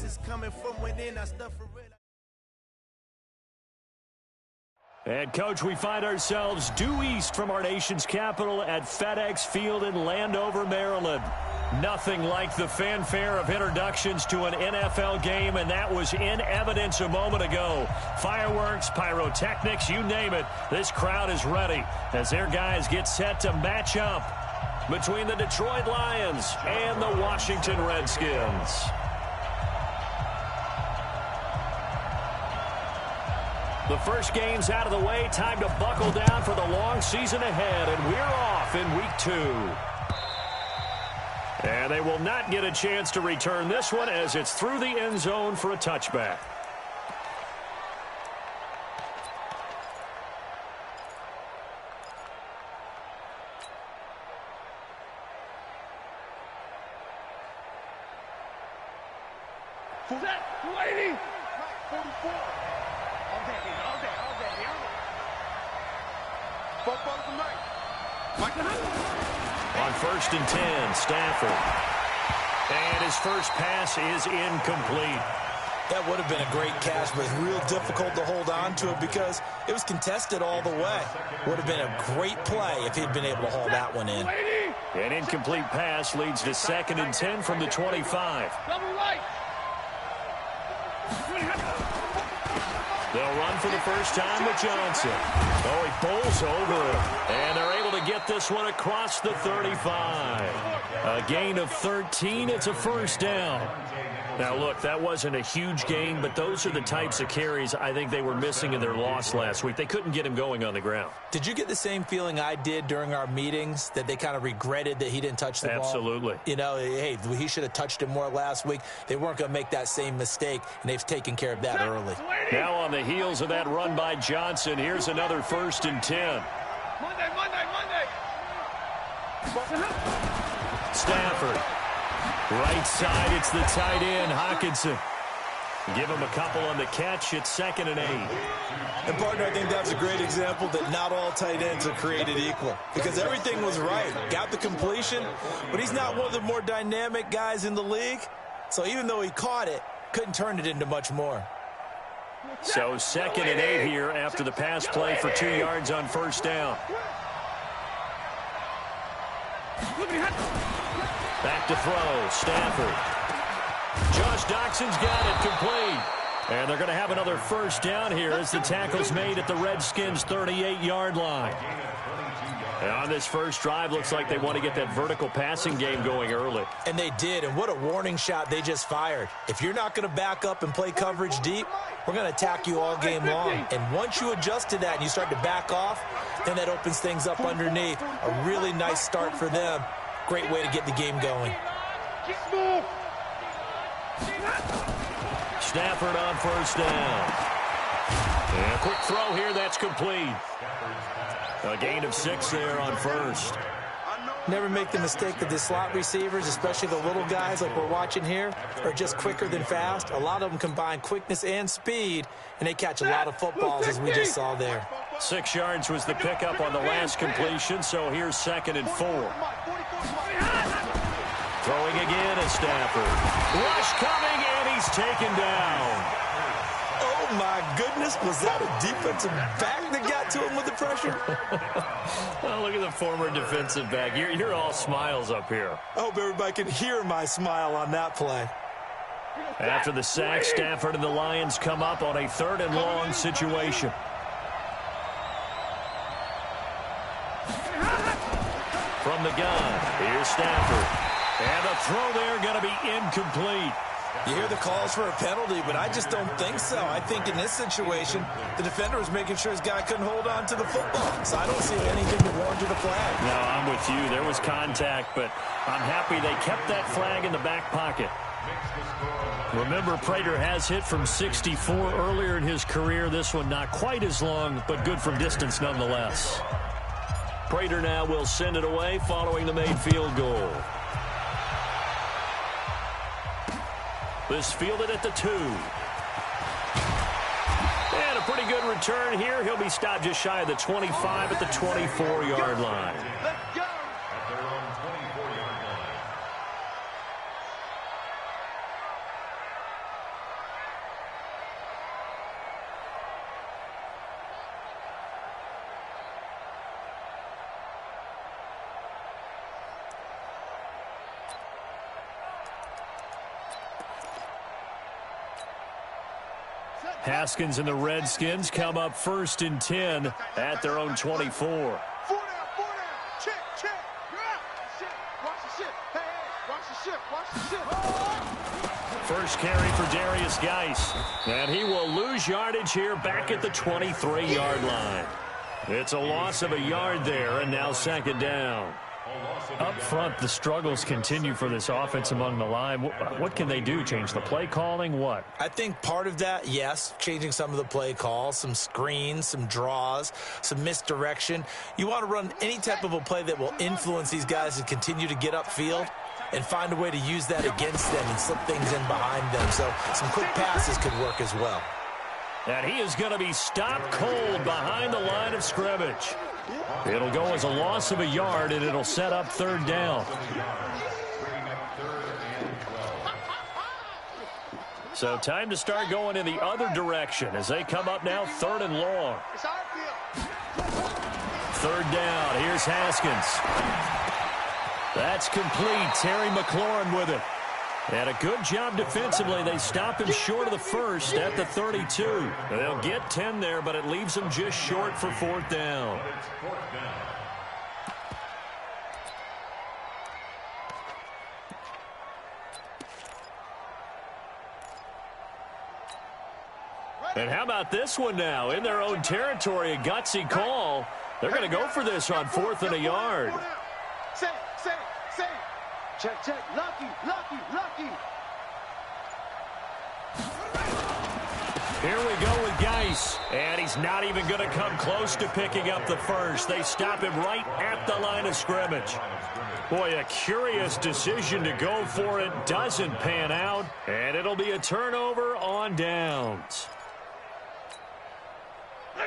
is coming from within. I stuff for real. And, Coach, we find ourselves due east from our nation's capital at FedEx Field in Landover, Maryland. Nothing like the fanfare of introductions to an NFL game, and that was in evidence a moment ago. Fireworks, pyrotechnics, you name it. This crowd is ready as their guys get set to match up between the Detroit Lions and the Washington Redskins. The first game's out of the way. Time to buckle down for the long season ahead, and we're off in week 2. And they will not get a chance to return this one as it's through the end zone for a touchback. Set, lady! 44. All day. Football tonight. On 1st and 10, Stafford. And his first pass is incomplete. That would have been a great catch, but it's real difficult to hold on to it because it was contested all the way. Would have been a great play if he'd been able to haul that one in. An incomplete pass leads to 2nd and 10 from the 25. Double right. They'll run for the first time with Johnson. Oh, he bowls over it. And they're able to get this one across the 35. A gain of 13. It's a first down. Now, look, that wasn't a huge gain, but those are the types of carries I think they were missing in their loss last week. They couldn't get him going on the ground. Did you get the same feeling I did during our meetings, that they kind of regretted that he didn't touch the ball? Absolutely. You know, hey, he should have touched it more last week. They weren't going to make that same mistake, and they've taken care of that early. Now on the heels of that run by Johnson, here's another 1st and 10. Monday. Stafford. Right side, it's the tight end, Hockenson. Give him a couple on the catch. It's 2nd and 8. And, partner, I think that's a great example that not all tight ends are created equal because everything was right. Got the completion, but he's not one of the more dynamic guys in the league. So even though he caught it, couldn't turn it into much more. So 2nd and 8 here after the pass play for 2 yards on 1st down. Back to throw, Stafford. Josh Doxson's got it, complete. And they're going to have another first down here as the tackle's made at the Redskins' 38-yard line. And on this first drive, looks like they want to get that vertical passing game going early. And they did, and what a warning shot they just fired. If you're not going to back up and play coverage deep, we're going to attack you all game long. And once you adjust to that and you start to back off, then that opens things up underneath. A really nice start for them. Great way to get the game going. Stafford on first down. And a quick throw here, that's complete. A gain of 6 there on first. Never make the mistake that the slot receivers, especially the little guys like we're watching here, are just quicker than fast. A lot of them combine quickness and speed, and they catch a lot of footballs, as we just saw there. 6 yards was the pickup on the last completion, so here's 2nd and 4. Throwing again is Stafford. Rush coming, and he's taken down. Oh, my goodness. Was that a defensive back that got to him with the pressure? Well, look at the former defensive back. You're all smiles up here. I hope everybody can hear my smile on that play. After the sack, Stafford and the Lions come up on a 3rd and long situation. From the gun, here's Stafford. And the throw there going to be incomplete. You hear the calls for a penalty, but I just don't think so. I think in this situation, the defender was making sure his guy couldn't hold on to the football. So I don't see anything that warranted a flag. No, I'm with you. There was contact, but I'm happy they kept that flag in the back pocket. Remember, Prater has hit from 64 earlier in his career. This one not quite as long, but good from distance nonetheless. Prater now will send it away following the made field goal. This fielded at the 2. And a pretty good return here. He'll be stopped just shy of the 25 at the 24-yard line. Let's go. Haskins and the Redskins come up 1st and 10 at their own 24. 4 down. Check. Watch the ship. Hey, watch the ship. First carry for Darius Geis. And he will lose yardage here back at the 23-yard line. It's a loss of a yard there, and now 2nd down. Up front, the struggles continue for this offense among the line. What can they do? Change the play calling? What? I think part of that, yes, changing some of the play calls, some screens, some draws, some misdirection. You want to run any type of a play that will influence these guys to continue to get upfield and find a way to use that against them and slip things in behind them. So some quick passes could work as well. And he is going to be stopped cold behind the line of scrimmage. It'll go as a loss of a yard, and it'll set up 3rd down. So time to start going in the other direction as they come up now 3rd and long. 3rd down. Here's Haskins. That's complete. Terry McLaurin with it. And a good job defensively. They stop him short of the 1st at the 32. They'll get 10 there, but it leaves them just short for 4th down. And how about this one now? In their own territory, a gutsy call. They're going to go for this on 4th and a yard. Say. Check. Lucky. Here we go with Geis. And he's not even going to come close to picking up the 1st. They stop him right at the line of scrimmage. Boy, a curious decision to go for it. Doesn't pan out. And it'll be a turnover on downs.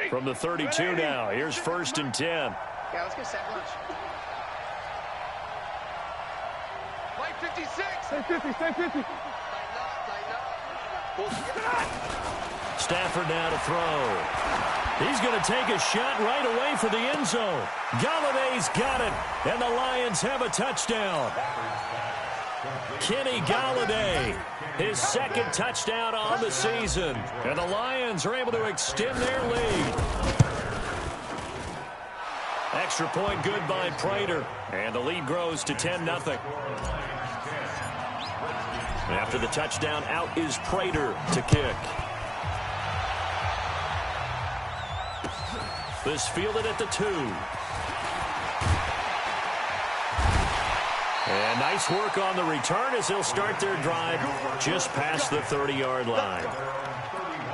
From the 32 now. Here's 1st and 10. Yeah, let's get set lunch. Play 56. Stay 50. Stafford now to throw. He's going to take a shot right away for the end zone. Galladay's got it, and the Lions have a touchdown. Kenny Galladay, his 2nd touchdown on the season, and the Lions are able to extend their lead. Extra point good by Prater, and the lead grows to 10-0. After the touchdown, out is Prater to kick. This fielded at the 2. And nice work on the return as they'll start their drive just past the 30-yard line.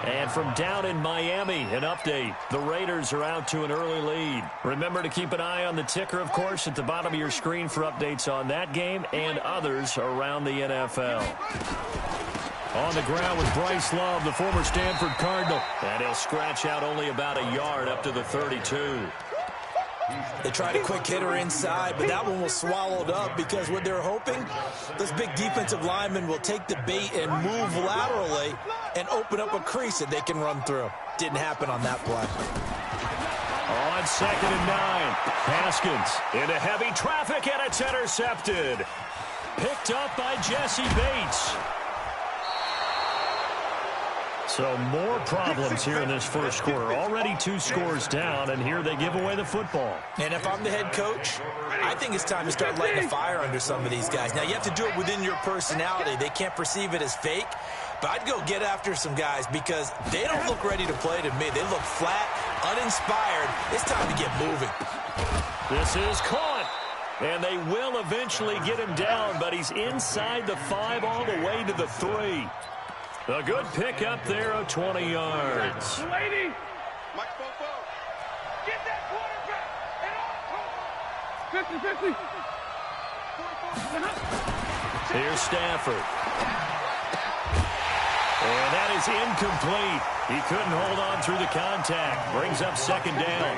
And from down in Miami, an update. The Raiders are out to an early lead. Remember to keep an eye on the ticker, of course, at the bottom of your screen for updates on that game and others around the NFL. On the ground with Bryce Love, the former Stanford Cardinal. And he'll scratch out only about a yard up to the 32. They tried a quick hitter inside, but that one was swallowed up because what they're hoping, this big defensive lineman will take the bait and move laterally and open up a crease that they can run through. Didn't happen on that play. On 2nd and 9, Haskins into heavy traffic, and it's intercepted. Picked up by Jesse Bates. So more problems here in this first quarter. Already 2 scores down, and here they give away the football. And if I'm the head coach, I think it's time to start lighting a fire under some of these guys. Now, you have to do it within your personality. They can't perceive it as fake, but I'd go get after some guys because they don't look ready to play to me. They look flat, uninspired. It's time to get moving. This is caught, and they will eventually get him down, but he's inside the 5 all the way to the 3. A good pick up there of 20 yards. Lady. Mike Fofo. Get that quarterback. 50-50. Here's Stafford. And that is incomplete. He couldn't hold on through the contact. Brings up 2nd down.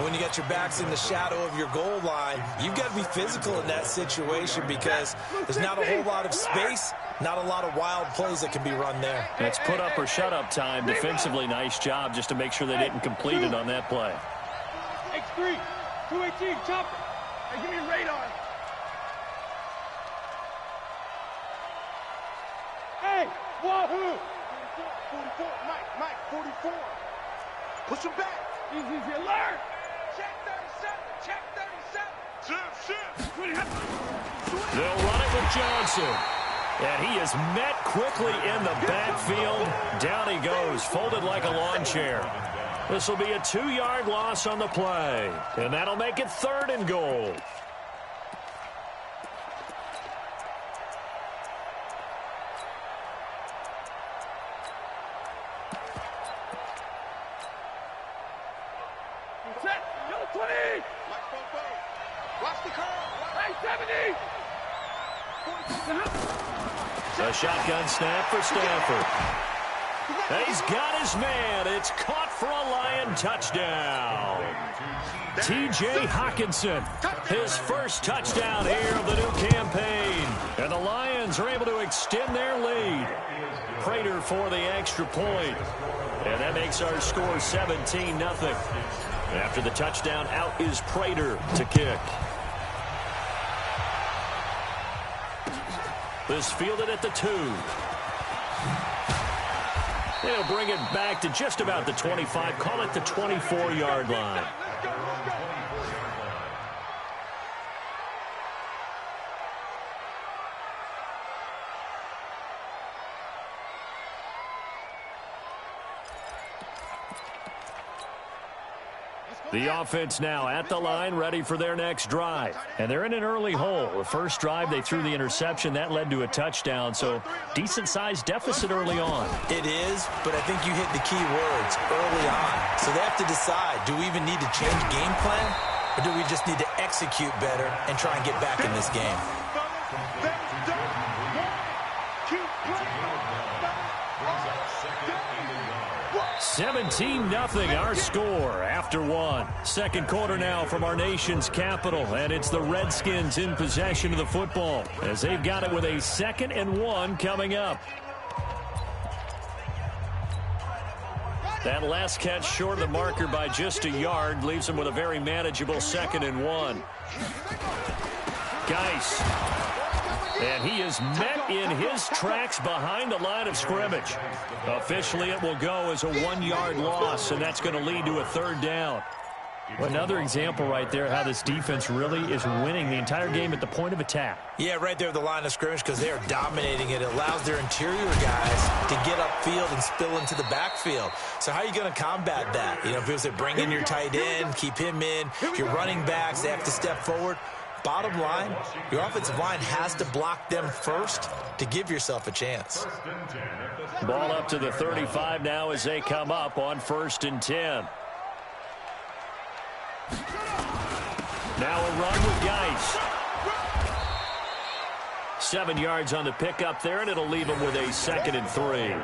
When you got your backs in the shadow of your goal line, you've got to be physical in that situation because there's not a whole lot of space, not a lot of wild plays that can be run there. It's put up or shut up time. Defensively, nice job just to make sure they didn't complete it on that play. X3, 218, chopper. Hey, give me a radar. Hey, wahoo! 44, Mike, 44. Push him back. Easy, alert. Check 37, check 37. They'll run it with Johnson. And he is met quickly in the backfield. Down he goes, folded like a lawn chair. This will be a 2-yard loss on the play. And that'll make it 3rd and goal. Set, yellow 20. Watch the curl. Right, 70. A shotgun snap for Stanford. He's got his man. It's caught for a Lion touchdown. T.J. Hawkinson, his first touchdown here of the new campaign. And the Lions are able to extend their lead. Prater for the extra point. And that makes our score 17-0. After the touchdown, out is Prater to kick. This fielded at the 2. They'll bring it back to just about the 25. Call it the 24-yard line. The offense now at the line, ready for their next drive. And they're in an early hole. The first drive, they threw the interception. That led to a touchdown, so decent-sized deficit early on. It is, but I think you hit the key words early on. So they have to decide, do we even need to change game plan, or do we just need to execute better and try and get back in this game? 17-0 our score after 1. Second quarter now from our nation's capital, and it's the Redskins in possession of the football as they've got it with a 2nd and 1 coming up. That last catch short of the marker by just a yard leaves them with a very manageable 2nd and 1. Geis. And he is met in his tracks behind the line of scrimmage. Officially, it will go as a 1-yard loss, and that's going to lead to a 3rd down. Another example right there how this defense really is winning the entire game at the point of attack. Yeah, right there at the line of scrimmage because they are dominating it. It allows their interior guys to get upfield and spill into the backfield. So how are you going to combat that? You know, if it was to bring in your tight end, keep him in, your running backs, they have to step forward. Bottom line, your offensive line has to block them first to give yourself a chance. Ball up to the 35 now as they come up on 1st and 10. Now a run with Geis. 7 yards on the pickup there, and it'll leave them with a 2nd and 3.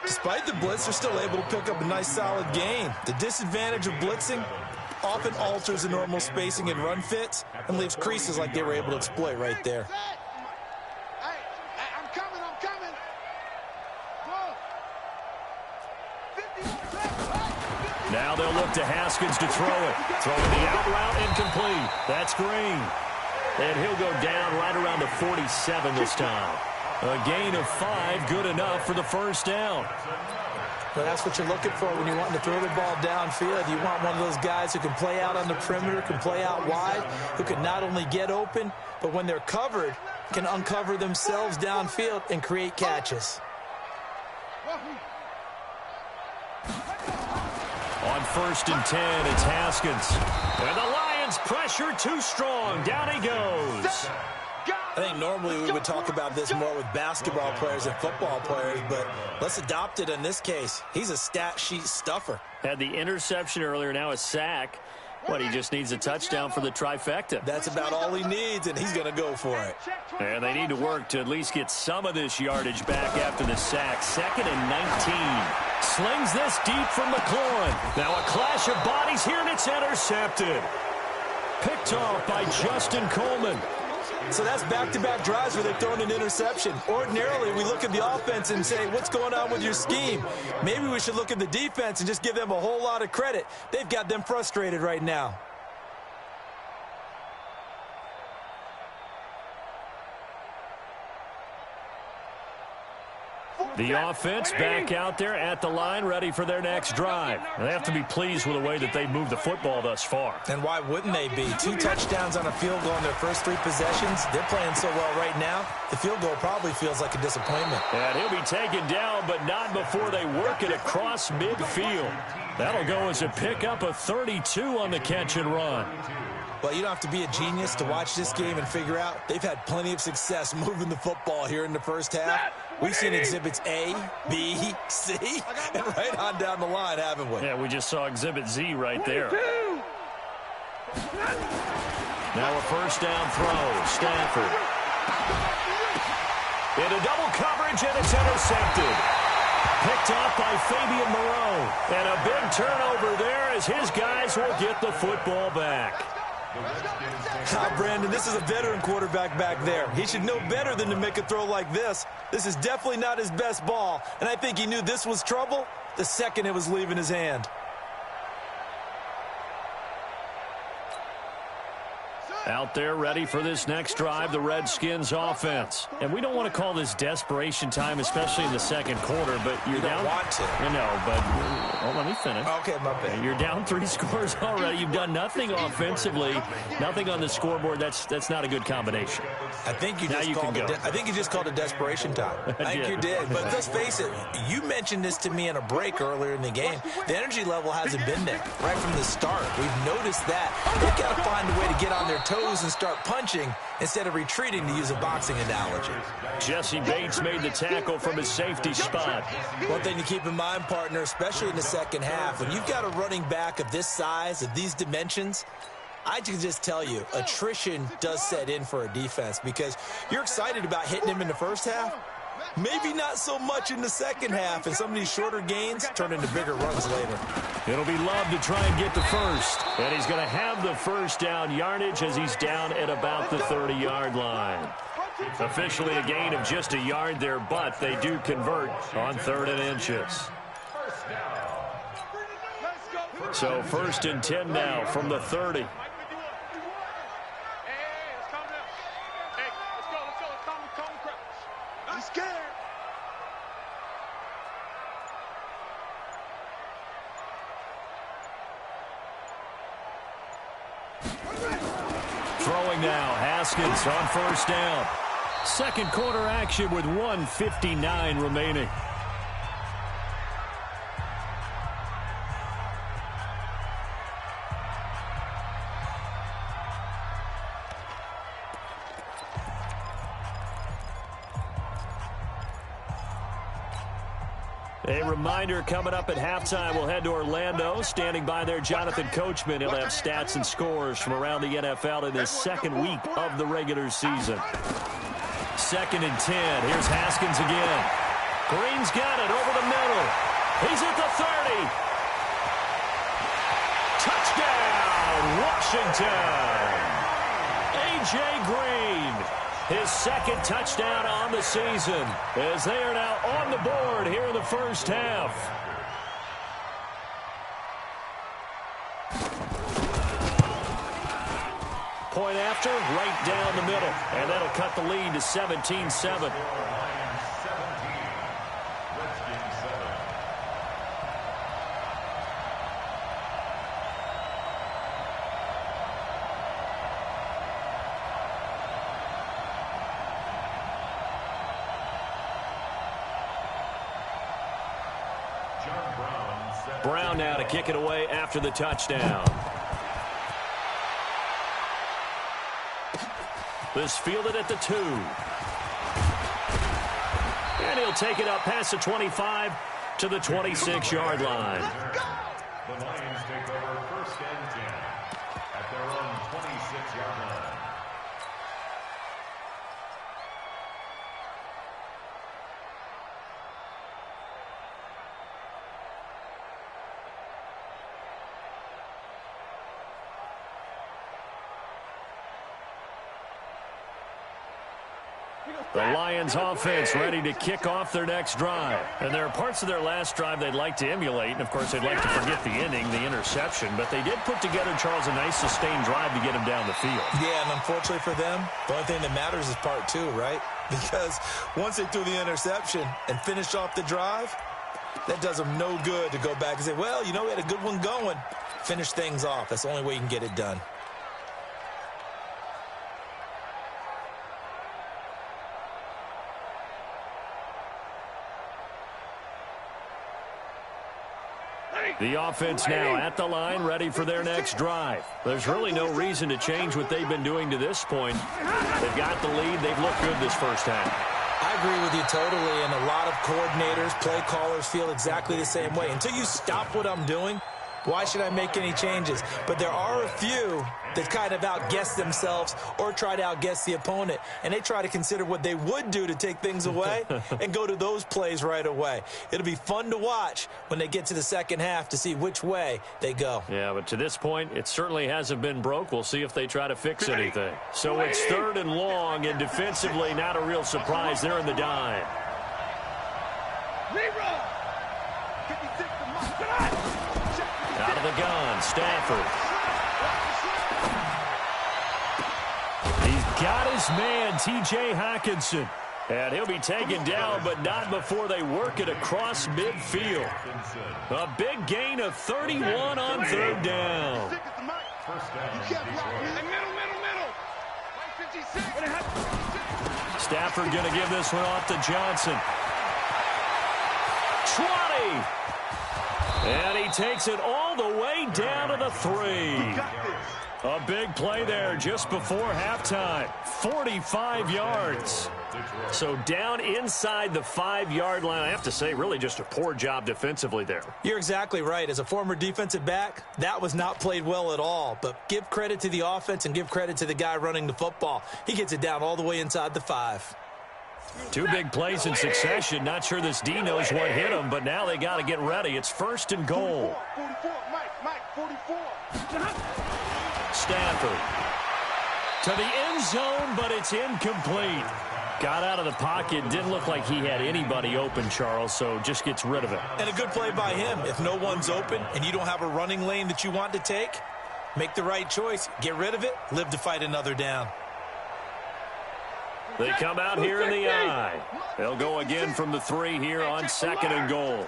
Despite the blitz, they're still able to pick up a nice solid gain. The disadvantage of blitzing often alters the normal spacing and run fits and leaves creases like they were able to exploit right there. Hey, I'm coming. Now they'll look to Haskins to throw it. Throwing the out route incomplete. That's Green. And he'll go down right around the 47 this time. A gain of 5, good enough for the 1st down. Well, that's what you're looking for when you're wanting to throw the ball downfield. You want one of those guys who can play out on the perimeter, can play out wide, who can not only get open, but when they're covered, can uncover themselves downfield and create catches. On 1st and 10, it's Haskins. And the Lions pressure too strong. Down he goes. I think normally we would talk about this more with basketball players and football players, but let's adopt it in this case. He's a stat sheet stuffer. Had the interception earlier, now a sack. But he just needs a touchdown for the trifecta. That's about all he needs, and he's going to go for it. And they need to work to at least get some of this yardage back after the sack. 2nd and 19. Slings this deep from McLaurin. Now a clash of bodies here, and it's intercepted. Picked off by Justin Coleman. So that's back-to-back drives where they've thrown an interception. Ordinarily, we look at the offense and say, what's going on with your scheme? Maybe we should look at the defense and just give them a whole lot of credit. They've got them frustrated right now. The offense back out there at the line, ready for their next drive. They have to be pleased with the way that they've moved the football thus far. And why wouldn't they be? 2 touchdowns on a field goal in their first 3 possessions. They're playing so well right now, the field goal probably feels like a disappointment. And he'll be taken down, but not before they work it across midfield. That'll go as a pickup of 32 on the catch and run. Well, you don't have to be a genius to watch this game and figure out they've had plenty of success moving the football here in the first half. We've seen exhibits A, B, C, and right on down the line, haven't we? Yeah, we just saw exhibit Z right there. Now a first down throw. Stafford. Into double coverage, and it's intercepted. Picked off by Fabian Moreau. And a big turnover there as his guys will get the football back. Brandon, this is a veteran quarterback back there. He should know better than to make a throw like this. This is definitely not his best ball, and I think he knew this was trouble the second it was leaving his hand. Out there ready for this next drive, the Redskins offense. And we don't want to call this desperation time, especially in the second quarter, but you're down. You don't want to. I know, but let me finish. Okay, my bad. You're down 3 scores already. You've done nothing offensively, nothing on the scoreboard. That's not a good combination. I think you just called it desperation time. I think you did. But let's face it, you mentioned this to me in a break earlier in the game. The energy level hasn't been there right from the start. We've noticed that. They've got to find a way to get on their toes and start punching instead of retreating, to use a boxing analogy. Jesse Bates made the tackle from his safety spot. One thing to keep in mind, partner, especially in the second half, when you've got a running back of this size, of these dimensions, I can just tell you, attrition does set in for a defense because you're excited about hitting him in the first half. Maybe not so much in the second half, and some of these shorter gains turn into bigger runs later. It'll be Love to try and get the first. And he's going to have the first down yardage as he's down at about the 30-yard line. Officially a gain of just a yard there, but they do convert on 3rd and inches. So 1st and 10 now from the 30. Throwing now, Haskins on 1st down. Second quarter action with 1:59 remaining. A reminder, coming up at halftime, we'll head to Orlando. Standing by there, Jonathan Coachman. He'll have stats and scores from around the NFL in this second week of the regular season. 2nd and 10. Here's Haskins again. Green's got it over the middle. He's at the 30. Touchdown, Washington. A.J. Green. His 2nd touchdown on the season as they are now on the board here in the first half. Point after, right down the middle. And that'll cut the lead to 17-7. Brown now to kick it away after the touchdown. This fielded at the 2. And he'll take it up past the 25 to the 26-yard line. The Lions take over 1st and 10 at their own 26-yard line. The Lions offense ready to kick off their next drive. And there are parts of their last drive they'd like to emulate. And, of course, they'd like to forget the inning, the interception. But they did put together, Charles, a nice sustained drive to get him down the field. Yeah, and unfortunately for them, the only thing that matters is part two, right? Because once they threw the interception and finished off the drive, that does them no good to go back and say, well, you know, we had a good one going. Finish things off. That's the only way you can get it done. The offense now at the line, ready for their next drive. There's really no reason to change what they've been doing to this point. They've got the lead. They've looked good this first half. I agree with you totally, and a lot of coordinators, play callers feel exactly the same way. Until you stop what I'm doing, why should I make any changes? But there are a few that kind of outguess themselves or try to outguess the opponent, and they try to consider what they would do to take things away and go to those plays right away. It'll be fun to watch when they get to the second half to see which way they go. Yeah, but to this point, it certainly hasn't been broke. We'll see if they try to fix anything. So it's 3rd and long, and defensively not a real surprise. They're in the dime. Out of the gun, Stafford. He's got his man, T.J. Hockenson. And he'll be taken down, but not before they work it across midfield. A big gain of 31 on 3rd down. Stafford going to give this one off to Johnson. 20. And he takes it all the way down to the 3. A big play there just before halftime. 45 yards. So down inside the 5-yard line. I have to say, really just a poor job defensively there. You're exactly right. As a former defensive back, that was not played well at all. But give credit to the offense and give credit to the guy running the football. He gets it down all the way inside the 5. 2 big plays in succession. Not sure this D knows what hit him, but now they got to get ready. It's 1st and goal. 44, Mike, 44. Stafford to the end zone, but it's incomplete. Got out of the pocket. Didn't look like he had anybody open, Charles, so just gets rid of it. And a good play by him. If no one's open and you don't have a running lane that you want to take, make the right choice. Get rid of it. Live to fight another down. They come out here in the I. They'll go again from the 3 here on 2nd and goal.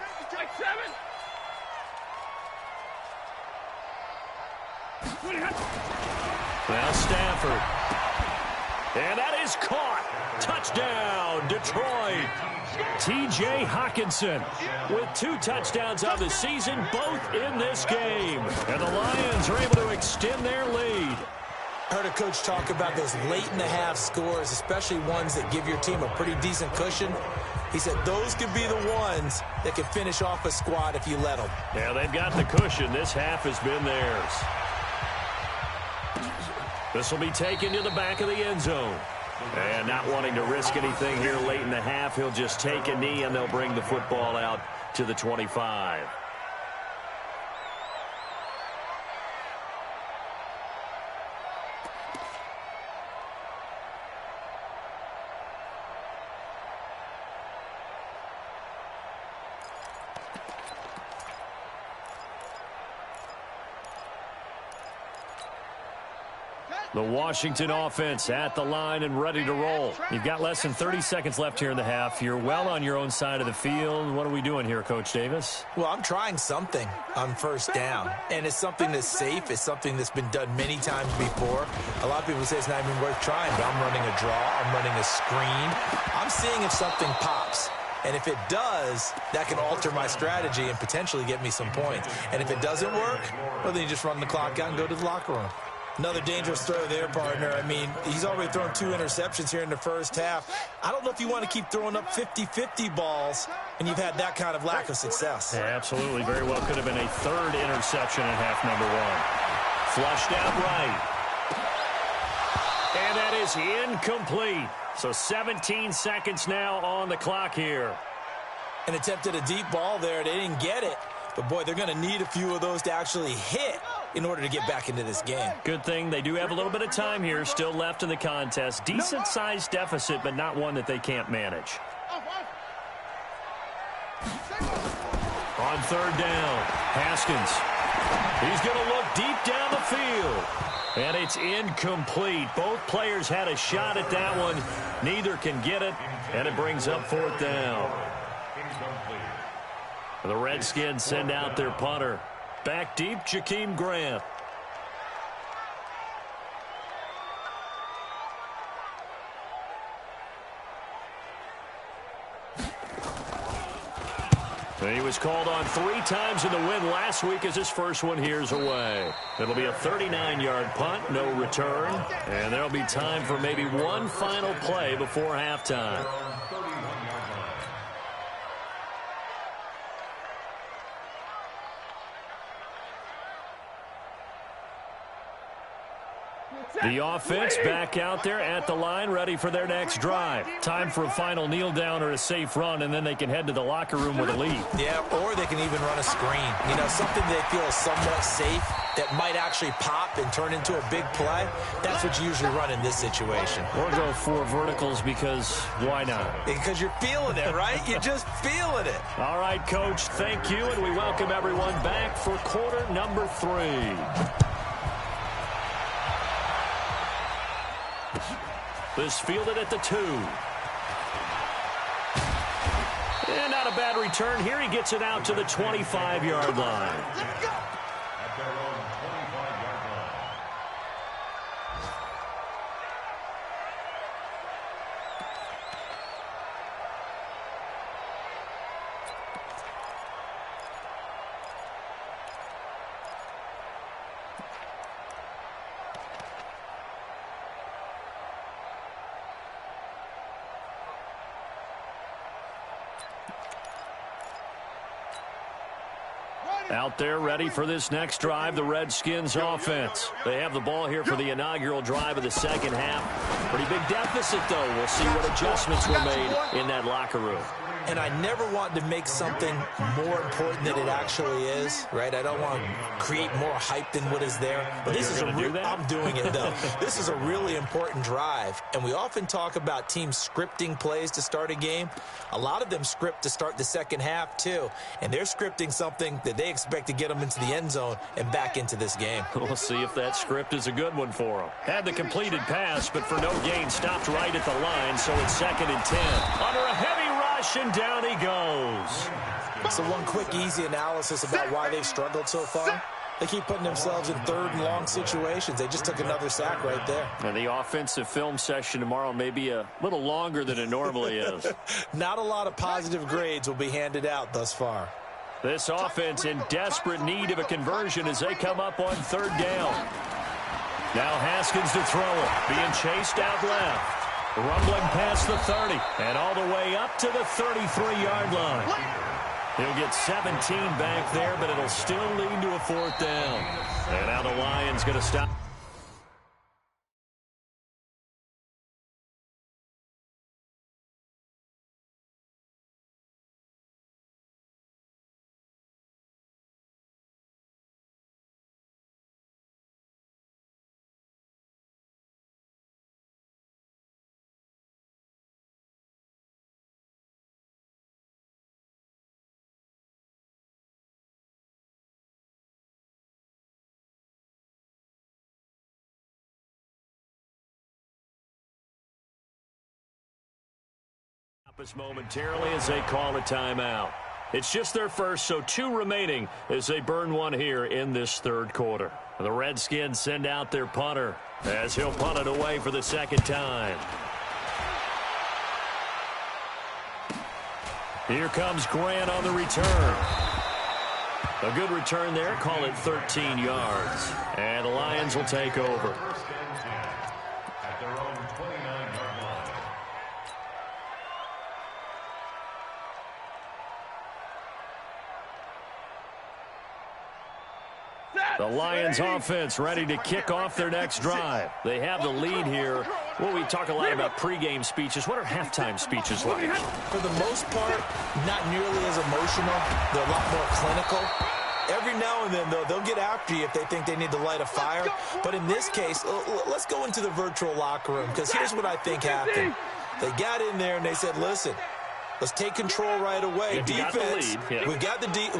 Now Stafford. And that is caught. Touchdown, Detroit. T.J. Hockenson with 2 touchdowns on the season, both in this game. And the Lions are able to extend their lead. I heard a coach talk about those late-in-the-half scores, especially ones that give your team a pretty decent cushion. He said those could be the ones that can finish off a squad if you let them. Yeah, they've got the cushion. This half has been theirs. This will be taken to the back of the end zone. And not wanting to risk anything here late in the half, he'll just take a knee, and they'll bring the football out to the 25. The Washington offense at the line and ready to roll. You've got less than 30 seconds left here in the half. You're well on your own side of the field. What are we doing here, Coach Davis? Well, I'm trying something on 1st down, and it's something that's safe. It's something that's been done many times before. A lot of people say it's not even worth trying, but I'm running a draw. I'm running a screen. I'm seeing if something pops. And if it does, that can alter my strategy and potentially get me some points. And if it doesn't work, well, then you just run the clock out and go to the locker room. Another dangerous throw there, partner. I mean, he's already thrown 2 interceptions here in the first half. I don't know if you want to keep throwing up 50-50 balls when you've had that kind of lack of success. Yeah, absolutely. Very well could have been a 3rd interception in half number 1. Flushed out right. And that is incomplete. So 17 seconds now on the clock here. And attempted a deep ball there. They didn't get it. But, boy, they're going to need a few of those to actually hit in order to get back into this game. Good thing they do have a little bit of time here still left in the contest. Decent-sized deficit, but not one that they can't manage. On third down, Haskins. He's going to look deep down the field. And it's incomplete. Both players had a shot at that one. Neither can get it, and it brings up fourth down. The Redskins send out their punter. Back deep, Jakeem Grant. He was called on 3 times in the win last week as his first one here's away. It'll be a 39-yard punt, no return, and there'll be time for maybe one final play before halftime. The offense back out there at the line, ready for their next drive. Time for a final kneel down or a safe run, and then they can head to the locker room with a lead. Yeah, or they can even run a screen. You know, something they feel is somewhat safe that might actually pop and turn into a big play. That's what you usually run in this situation. Or go 4 verticals because why not? Because you're feeling it, right? You're just feeling it. All right, Coach, thank you, and we welcome everyone back for quarter number 3. This fielded at the 2. And not a bad return here. He gets it out to the 25-yard line. Let's go. At their own 25-yard line. Out there ready for this next drive, the Redskins offense. They have the ball here for the inaugural drive of the second half. Pretty big deficit, though. We'll see what adjustments were made in that locker room. And I never want to make something more important than it actually is, right? I don't want to create more hype than what is there. But this is I'm doing it, though. This is a really important drive. And we often talk about teams scripting plays to start a game. A lot of them script to start the second half, too. And they're scripting something that they expect to get them into the end zone and back into this game. We'll see if that script is a good one for them. Had the completed pass, but for no gain, stopped right at the line, so it's 2nd and 10. Under a heavy rush, and down he goes. So one quick, easy analysis about why they've struggled so far. They keep putting themselves in 3rd and long situations. They just took another sack right there. And the offensive film session tomorrow may be a little longer than it normally is. Not a lot of positive grades will be handed out thus far. This offense in desperate need of a conversion as they come up on 3rd down. Now Haskins to throw it. Being chased out left. Rumbling past the 30 and all the way up to the 33-yard line. He'll get 17 back there, but it'll still lead to a 4th down. And now the Lions going to stop. Momentarily as they call a timeout. It's just their first, so 2 remaining as they burn one here in this 3rd quarter. The Redskins send out their punter as he'll punt it away for the 2nd time. Here comes Grant on the return. A good return there, call it 13 yards. And the Lions will take over. At their own 29-yard line. The Lions offense ready to kick off their next drive. They have the lead here. Well, we talk a lot about pregame speeches. What are halftime speeches like? For the most part, not nearly as emotional. They're a lot more clinical. Every now and then, though, they'll get after you if they think they need to light a fire. But in this case, let's go into the virtual locker room, because here's what I think happened. They got in there and they said, listen, let's take control right away. Defense, we got the lead.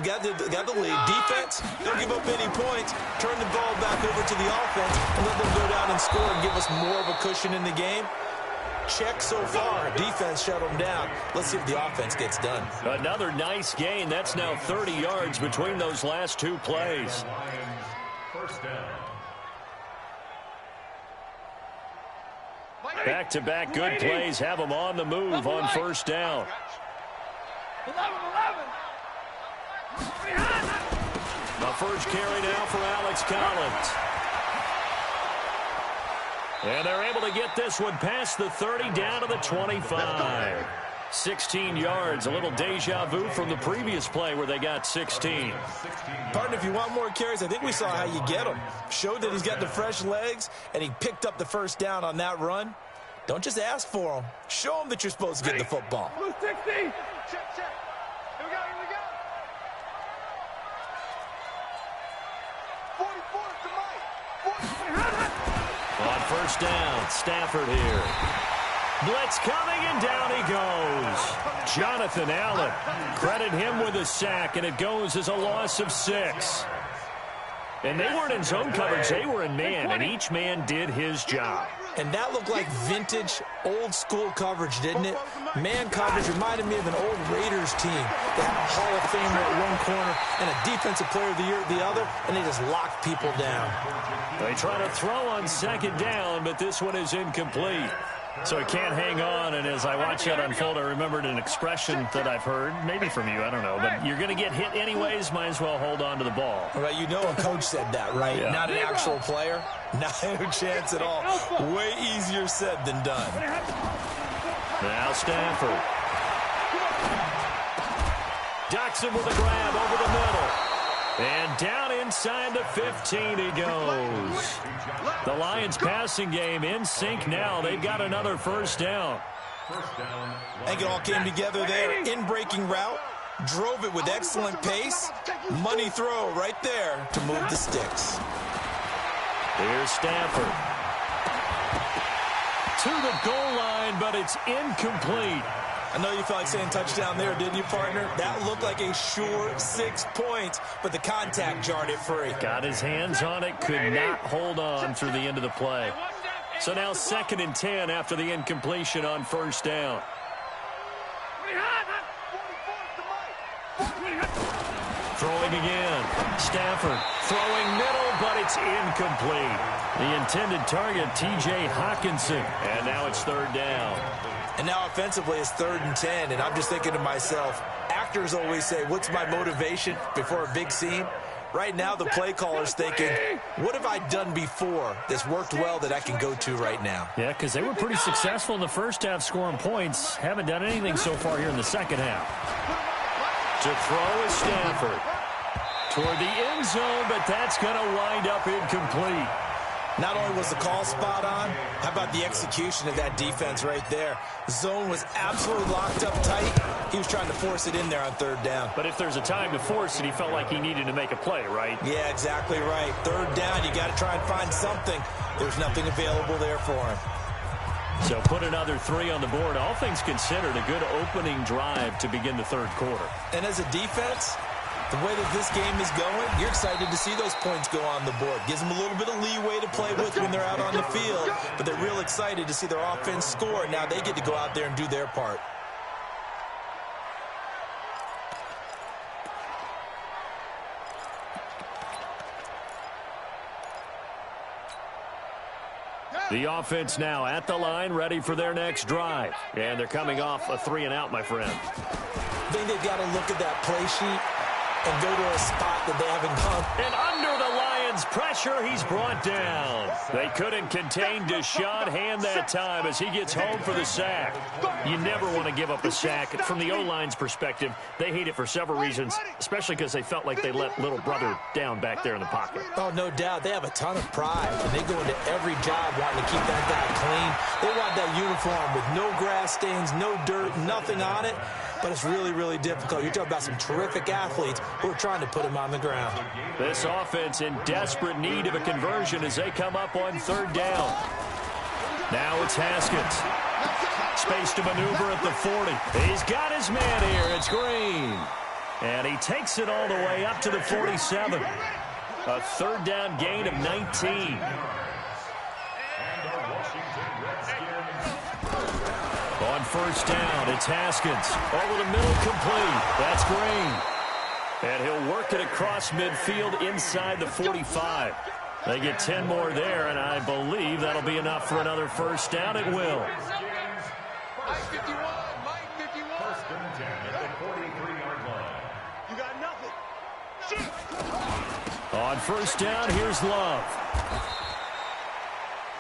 Defense, don't give up any points. Turn the ball back over to the offense and let them go down and score and give us more of a cushion in the game. Check so far. Defense shut them down. Let's see if the offense gets done. Another nice gain. That's now 30 yards between those last two plays. First down. Back-to-back good plays have them on the move on first down. 11. The first carry now for Alex Collins. And they're able to get this one past the 30 down to the 25. 16 yards, a little deja vu from the previous play where they got 16. Partner, if you want more carries, I think we saw how you get him. Showed that he's got the fresh legs, and he picked up the first down on that run. Don't just ask for him. Show him that you're supposed to get the football. Blue 60. Check. Here we go. 44 to Mike. On first down, Stafford here. Blitz coming, and down he goes. Jonathan Allen, credit him with a sack, and it goes as a loss of 6. And they weren't in zone coverage, they were in man, and each man did his job. And that looked like vintage, old-school coverage, didn't it? Man coverage reminded me of an old Raiders team. They had a Hall of Famer at one corner and a Defensive Player of the Year at the other, and they just locked people down. They try to throw on second down, but this one is incomplete. So he can't hang on, and as I watch that unfold, I remembered an expression that I've heard, maybe from you, I don't know, but you're going to get hit anyways, might as well hold on to the ball. All right, you know a coach said that, right? Yeah. Not an actual player. Not a chance at all. Way easier said than done. Now Stafford. Ducks him with a grab over the middle. And down inside the 15 he goes. The Lions passing game in sync now. They've got another first down. I think it all came together there. In-breaking route. Drove it with excellent pace. Money throw right there to move the sticks. Here's Stafford. To the goal line, but it's incomplete. I know you felt like saying touchdown there, didn't you, partner? That looked like a sure 6 points, but the contact jarred it free. Got his hands on it, could not hold on through the end of the play. So now 2nd and 10 after the incompletion on first down. Throwing again. Stafford throwing middle, but it's incomplete. The intended target, T.J. Hawkinson. And now it's 3rd down. And now offensively it's 3rd and 10, and I'm just thinking to myself, actors always say, what's my motivation before a big scene? Right now the play caller's thinking, what have I done before that's worked well that I can go to right now? Yeah, because they were pretty successful in the first half scoring points. Haven't done anything so far here in the second half. To throw is Stafford. Toward the end zone, but that's going to wind up incomplete. Not only was the call spot on, how about the execution of that defense right there? Zone was absolutely locked up tight. He was trying to force it in there on 3rd down. But if there's a time to force it, he felt like he needed to make a play, right? Yeah, exactly right. 3rd down, you got to try and find something. There's nothing available there for him. So put another 3 on the board. All things considered, a good opening drive to begin the 3rd quarter. And as a defense, the way that this game is going, you're excited to see those points go on the board. Gives them a little bit of leeway to play with when they're out on the field, but they're real excited to see their offense score. Now they get to go out there and do their part. The offense now at the line, ready for their next drive. And they're coming off a 3-and-out, my friend. I think they've got to look at that play sheet and go to a spot that they haven't gone. And under the Lions' pressure, he's brought down. They couldn't contain Deshaun Hand that time as he gets home for the sack. You never want to give up a sack. From the O-line's perspective, they hate it for several reasons, especially because they felt like they let little brother down back there in the pocket. Oh, no doubt. They have a ton of pride, and they go into every job wanting to keep that guy clean. They want that uniform with no grass stains, no dirt, nothing on it. but it's really, really difficult. You're talking about some terrific athletes who are trying to put him on the ground. This offense in desperate need of a conversion as they come up on third down. Now it's Haskins. Space to maneuver at the 40. He's got his man here. It's Green. And he takes it all the way up to the 47. A third down gain of 19. On first down, it's Haskins. Over the middle, complete. That's Green. And he'll work it across midfield inside the 45. They get 10 more there, and I believe that'll be enough for another first down. It will. Mike 51, Mike 51. First and 10 at the 43-yard line. You got nothing. Shoot. On first down, here's Love.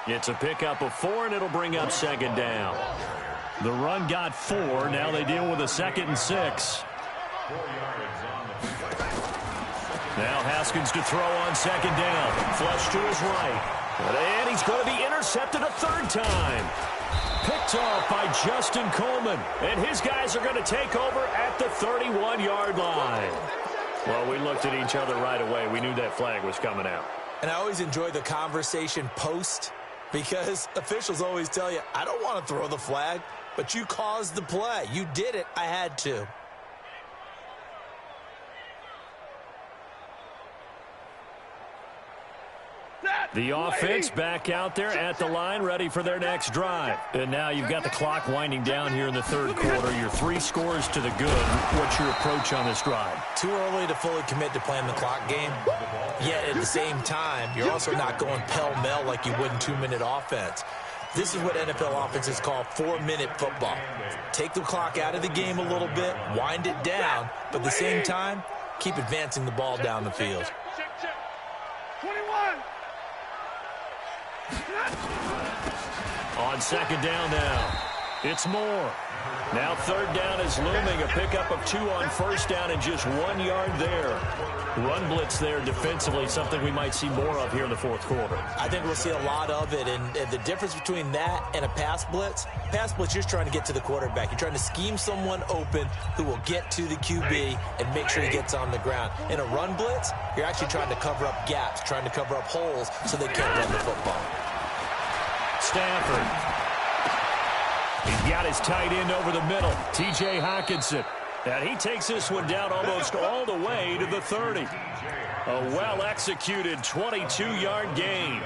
It's a pickup of 4, and it'll bring up second down. The run got 4. Now they deal with a 2nd and 6. 4 yards on the play. Now Haskins to throw on second down. Flush to his right. And he's going to be intercepted a third time. Picked off by Justin Coleman. And his guys are going to take over at the 31-yard line. Well, we looked at each other right away. We knew that flag was coming out. And I always enjoy the conversation post because officials always tell you, I don't want to throw the flag, but you caused the play. You did it. I had to. The offense back out there at the line, ready for their next drive. And now you've got the clock winding down here in the third quarter. You're 3 scores to the good. What's your approach on this drive? Too early to fully commit to playing the clock game. Yet at the same time, you're also not going pell-mell like you would in 2-minute offense. This is what NFL offenses call 4-minute football. Take the clock out of the game a little bit, wind it down, but at the same time, keep advancing the ball down the field. Check. 21. On second down now, it's Moore. Now third down is looming. A pickup of 2 on first down and just 1 yard there. Run blitz there defensively, something we might see more of here in the fourth quarter. I think we'll see a lot of it, and the difference between that and a pass blitz, you're just trying to get to the quarterback. You're trying to scheme someone open who will get to the QB and make sure he gets on the ground. In a run blitz, you're actually trying to cover up gaps, trying to cover up holes so they can't run the football. Stafford. He's got his tight end over the middle, T.J. Hockenson. And he takes this one down almost all the way to the 30. A well-executed 22-yard gain.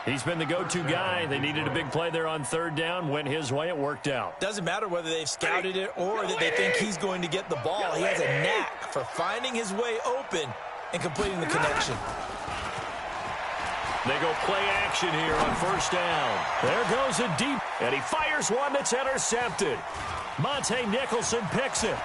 He's been the go-to guy. They needed a big play there on third down. Went his way. It worked out. Doesn't matter whether they've scouted it or that they think he's going to get the ball. He has a knack for finding his way open and completing the connection. They go play action here on first down. There goes a deep, and he fires one that's intercepted. Monte Nicholson picks it.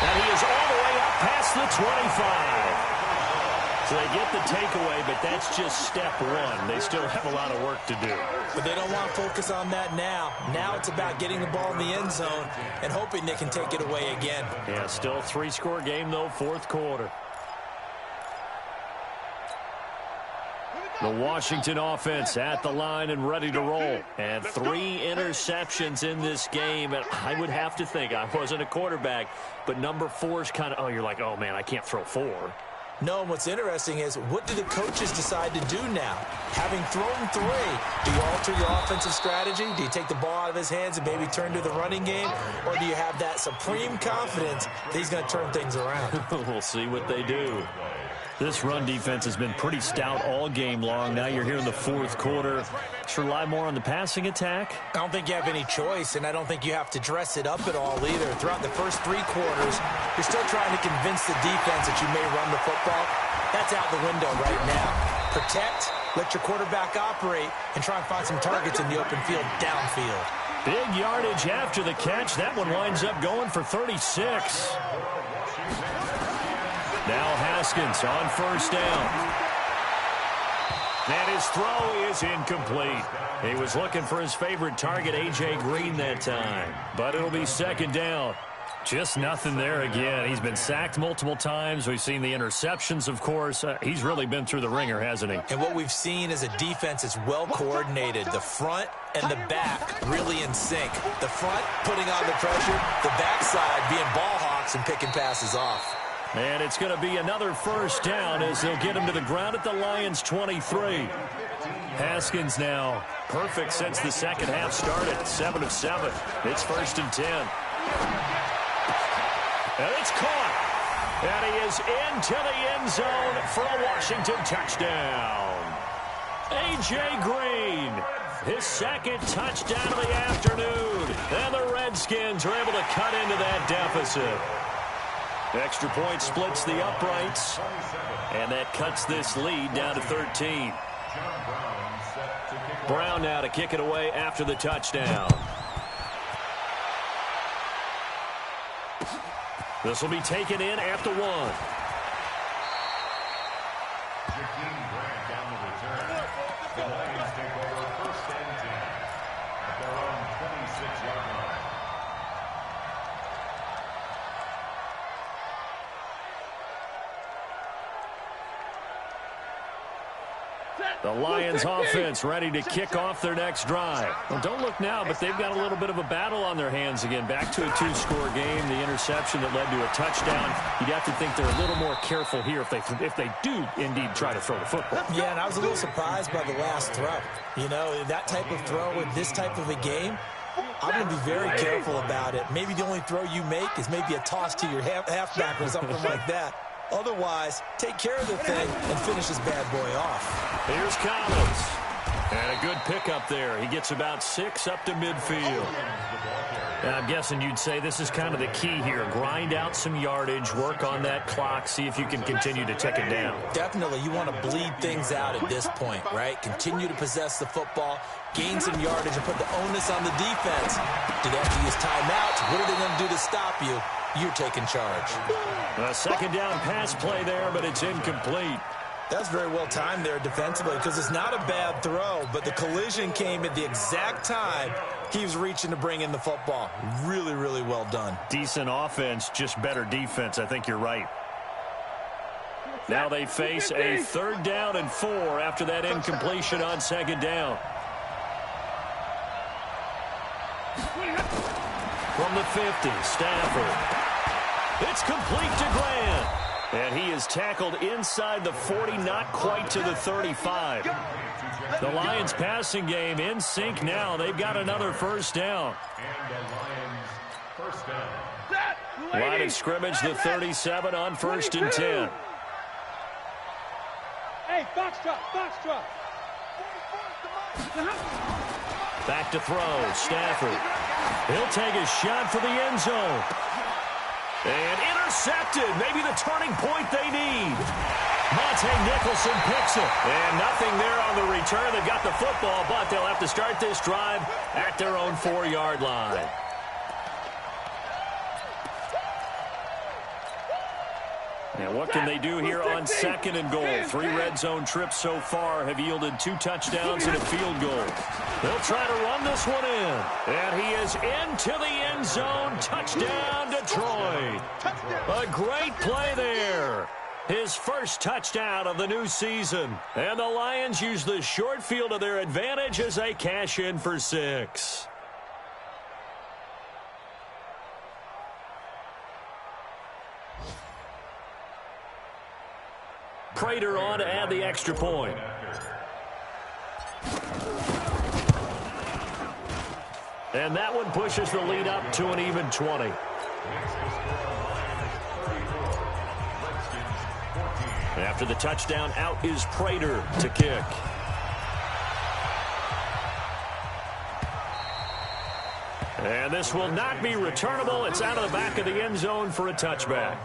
And he is all the way up past the 25. So they get the takeaway, but that's just step 1. They still have a lot of work to do. But they don't want to focus on that now. Now it's about getting the ball in the end zone and hoping they can take it away again. Yeah, still a 3-score game, though, fourth quarter. The Washington offense at the line and ready to roll. And 3 interceptions in this game. And I would have to think, I wasn't a quarterback, but number 4 is kind of, you're like, oh, man, I can't throw 4. No, and what's interesting is, what do the coaches decide to do now? Having thrown 3, do you alter your offensive strategy? Do you take the ball out of his hands and maybe turn to the running game? Or do you have that supreme confidence that he's going to turn things around? We'll see what they do. This run defense has been pretty stout all game long. Now you're here in the fourth quarter. Should rely more on the passing attack? I don't think you have any choice, and I don't think you have to dress it up at all either. Throughout the first 3 quarters, you're still trying to convince the defense that you may run the football. That's out the window right now. Protect, let your quarterback operate, and try and find some targets in the open field downfield. Big yardage after the catch. That one winds up going for 36. Now Haskins on first down. And his throw is incomplete. He was looking for his favorite target, A.J. Green, that time. But it'll be second down. Just nothing there again. He's been sacked multiple times. We've seen the interceptions, of course. He's really been through the ringer, hasn't he? And what we've seen is a defense that's well coordinated. The front and the back really in sync. The front putting on the pressure, the backside being ball hawks and picking passes off. And it's going to be another first down as they'll get him to the ground at the Lions' 23. Haskins now perfect since the second half started. 7 of 7. It's 1st and 10. And it's caught. And he is into the end zone for a Washington touchdown. A.J. Green, his second touchdown of the afternoon. And the Redskins are able to cut into that deficit. Extra point splits the uprights. And that cuts this lead down to 13. Brown now to kick it away after the touchdown. This will be taken in at the 1. Grant on the return. The Lions take over 1st and 10 at their own 26-yard line. The Lions offense ready to kick off their next drive. Well, don't look now, but they've got a little bit of a battle on their hands again. Back to a 2-score game. The interception that led to a touchdown. You'd have to think they're a little more careful here if they do indeed try to throw the football. Yeah, and I was a little surprised by the last throw. You know, that type of throw in this type of a game, I'm going to be very careful about it. Maybe the only throw you make is maybe a toss to your halfback or something like that. Otherwise, take care of the thing and finish this bad boy off. Here's Collins. And a good pickup there. He gets about 6 up to midfield. And I'm guessing you'd say this is kind of the key here. Grind out some yardage, work on that clock, see if you can continue to tick it down. Definitely. You want to bleed things out at this point, right? Continue to possess the football, gain some yardage, and put the onus on the defense. Do they have to use timeouts? What are they going to do to stop you? You're taking charge. A second down pass play there, but it's incomplete. That's very well timed there defensively because it's not a bad throw, but the collision came at the exact time he was reaching to bring in the football. Really, really well done. Decent offense, just better defense. I think you're right. Now they face a 3rd down and 4 after that incompletion on 2nd down. From the 50, Stafford. It's complete to Grant. And he is tackled inside the 40, not quite to the 35. The Lions passing game in sync now. They've got another first down. And the Lions first down. Line of scrimmage, the 37 on 1st and 10. Hey, box drop. Back to throw, Stafford. He'll take a shot for the end zone. And intercepted, maybe the turning point they need. Monte Nicholson picks it. And nothing there on the return. They've got the football, but they'll have to start this drive at their own 4-yard line. And what can they do here on 2nd and goal? 3 red zone trips so far have yielded 2 touchdowns and a field goal. They'll try to run this one in. And he is into the end zone. Touchdown, Detroit. A great play there. His first touchdown of the new season. And the Lions use the short field to their advantage as they cash in for 6. Prater on to add the extra point. And that one pushes the lead up to an even 20. After the touchdown, out is Prater to kick. And this will not be returnable. It's out of the back of the end zone for a touchback.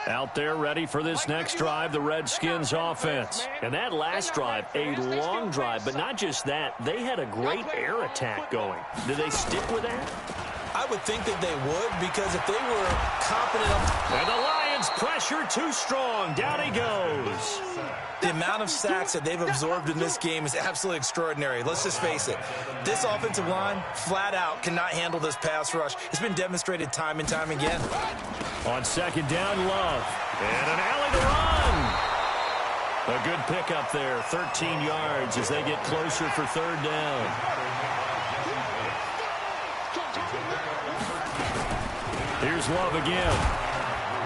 Out there ready for this next drive, the Redskins offense. And that last drive, a long drive, but not just that. They had a great air attack going. Do they stick with that? I I would think that they would, because if they were competent enough. And the Lions pressure too strong. Down he goes. The amount of sacks that they've absorbed in this game is absolutely extraordinary. Let's just face it. This offensive line, flat out, cannot handle this pass rush. It's been demonstrated time and time again. On second down, Love. And an alley to run. A good pickup there. 13 yards as they get closer for third down. Here's Love again.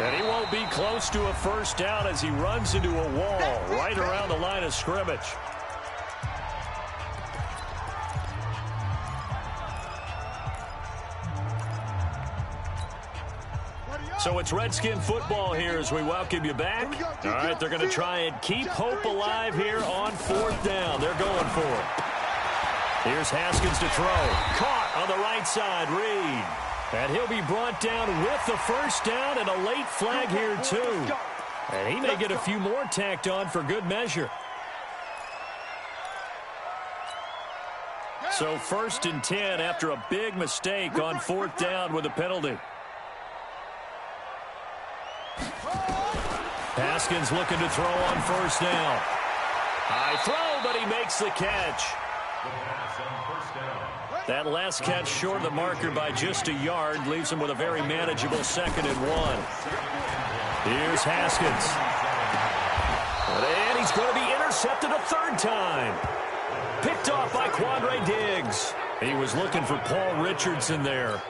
And he won't be close to a first down as he runs into a wall right around the line of scrimmage. So it's Redskin football here as we welcome you back. All right, they're going to try and keep hope alive here on fourth down. They're going for it. Here's Haskins to throw. Caught on the right side, Reed. And he'll be brought down with the first down and a late flag here, too. And he may get a few more tacked on for good measure. So 1st and 10 after a big mistake on fourth down with a penalty. Haskins looking to throw on first down. High throw, but he makes the catch. That last catch short of the marker by just a yard leaves him with a very manageable 2nd and 1. Here's Haskins. And he's going to be intercepted a third time. Picked off by Quandre Diggs. He was looking for Paul Richardson there.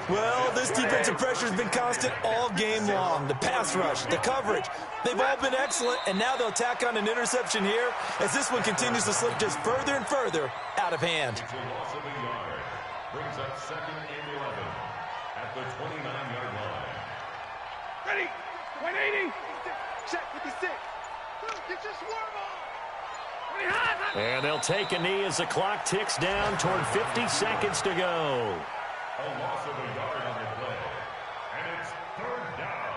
Well, this defensive pressure has been constant all game long. The pass rush, the coverage, they've all been excellent, and now they'll tack on an interception here as this one continues to slip just further and further out of hand. It's a loss of a yard. Brings up 2nd and 11 at the 29-yard line. Ready. 180. Check 56. Get your swarm on. And they'll take a knee as the clock ticks down toward 50 seconds to go. A loss of a yard on the play. And it's 3rd down.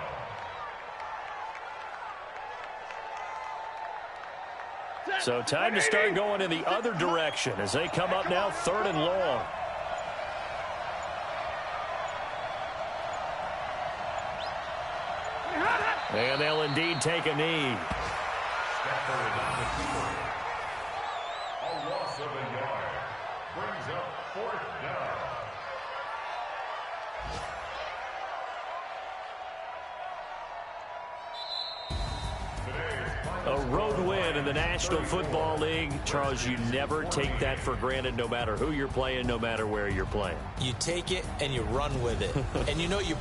So time to start going in the other direction as they come up now 3rd and long. And they'll indeed take a knee. A loss of a yard. Brings up 4th down. A road win in the National Football League. Charles, you never take that for granted no matter who you're playing, no matter where you're playing. You take it and you run with it. And you know you